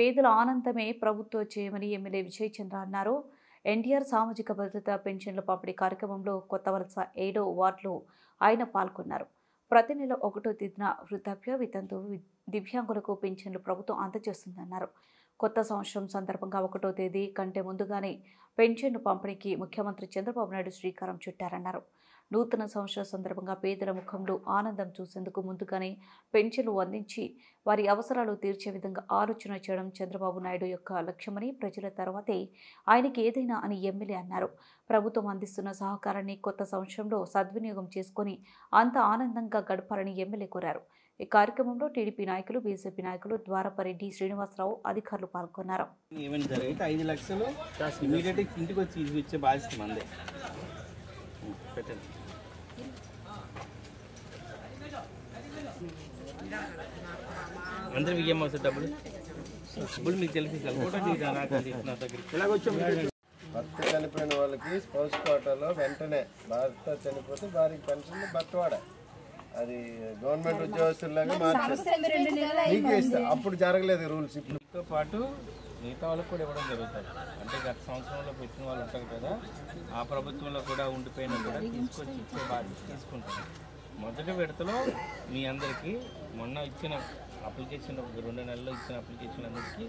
పేదల ఆనందమే ప్రభుత్వ చేయమని ఎమ్మెల్యే విజయ్ చంద్ర అన్నారు. ఎన్టీఆర్ సామాజిక భద్రత పెన్షన్ల పంపిణీ కార్యక్రమంలో కొత్త వలస 7వ వార్డులో ఆయన పాల్గొన్నారు. ప్రతి నెల 1వ తేదీన వృద్ధాప్య, వితంతు, దివ్యాంగులకు పెన్షన్లు ప్రభుత్వం అందజేస్తుందన్నారు. కొత్త సంవత్సరం సందర్భంగా 1వ తేదీ కంటే ముందుగానే పెన్షన్లు పంపిణీకి ముఖ్యమంత్రి చంద్రబాబు నాయుడు శ్రీకారం చుట్టారన్నారు. నూతన సంవత్సర సందర్భంగా పేదల ముఖంలో ఆనందం చూసేందుకు ముందుగానే పెన్షన్లు అందించి వారి అవసరాలు తీర్చే విధంగా ఆలోచన చేయడం చంద్రబాబు నాయుడు యొక్క లక్ష్యమని, ప్రజల తర్వాతే ఆయనకి ఏదైనా అని ఎమ్మెల్యే అన్నారు. ప్రభుత్వం అందిస్తున్న సహకారాన్ని కొత్త సంవత్సరంలో సద్వినియోగం చేసుకుని అంత ఆనందంగా గడపాలని ఎమ్మెల్యే కోరారు. ఈ కార్యక్రమంలో టీడీపీ నాయకులు, బీజేపీ నాయకులు ద్వారపరెడ్డి శ్రీనివాసరావు అధికారులు పాల్గొన్నారు. ఏమైనా జరిగితే 5 లక్షలు ఇమీడియట్గా ఇంటికి వచ్చి ఇచ్చే బాధ్యత మందే. పెట్టండి. అందరూ ఇయ్యం వస్తుంది డబ్బులు మీకు తెలిసి భర్త చనిపోయిన వాళ్ళకి స్పౌస్ కోటాలో వెంటనే భర్త చనిపోతే వారికి పెన్షన్ భర్తవాడ అది గవర్నమెంట్ ఉద్యోగస్తులాగా మార్చేస్తారు. అప్పుడు జరగలేదు రూల్స్. ఇప్పుడుతో పాటు మిగతా వాళ్ళకి కూడా ఇవ్వడం జరుగుతుంది. అంటే గత సంవత్సరంలో పెట్టిన వాళ్ళు ఉంటారు కదా, ఆ ప్రభుత్వంలో కూడా ఉండిపోయినా కూడా తీసుకొచ్చి ఇచ్చే బాధ్యత తీసుకుంటారు. మొదటి విడతలో మీ అందరికీ మొన్న ఇచ్చిన అప్లికేషన్ 2 నెలల్లో ఇచ్చిన అప్లికేషన్ అందరికీ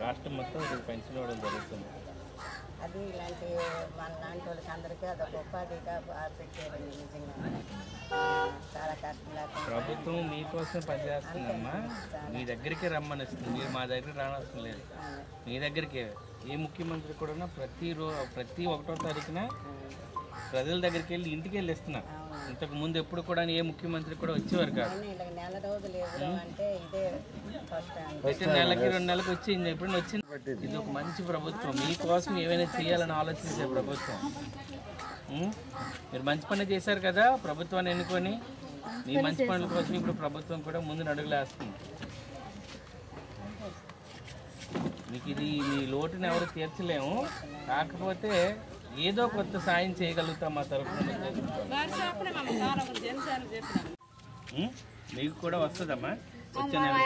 రాష్ట్రం మొత్తం పెన్షన్ ఇవ్వడం జరుగుతుంది. అది ఇలాంటి మన లాంటి వాళ్ళకి అందరికీ అదొక ఉపాధిగా పెట్టారు. చాలా కష్టం లేకుండా ప్రభుత్వం మీకోసం పనిచేస్తుందమ్మా. మీ దగ్గరికి రమ్మనిస్తుంది, మీరు మా దగ్గరికి రానవసరం లేదు. మీ దగ్గరికి ఏ ముఖ్యమంత్రి కూడా ప్రతి 1వ తారీఖున ప్రజల దగ్గరికి వెళ్ళి ఇంటికి వెళ్ళి ఇస్తున్నా. ఇంతకు ముందు ఎప్పుడు కూడా ఏ ముఖ్యమంత్రి కూడా వచ్చేవారు కాదు. నెల రోజులు అంటే ఇదే ప్రతి నెలకి 2 నెలలకు వచ్చింది. ఎప్పుడైనా వచ్చింది. ఇది ఒక మంచి ప్రభుత్వం. మీకోసం ఏమైనా చేయాలని ఆలోచించే ప్రభుత్వం. మీరు మంచి పని చేశారు కదా, ప్రభుత్వాన్ని ఎన్నుకొని మీ మంచి పనుల కోసం ఇప్పుడు ప్రభుత్వం కూడా ముందు అడుగులేస్తుంది. మీకు ఇది మీ లోటుని ఎవరు తీర్చలేము, కాకపోతే ఏదో కొత్త సాయం చేయగలుగుతాం మా తరఫున. మీకు కూడా వస్తుందమ్మా వచ్చే నెల.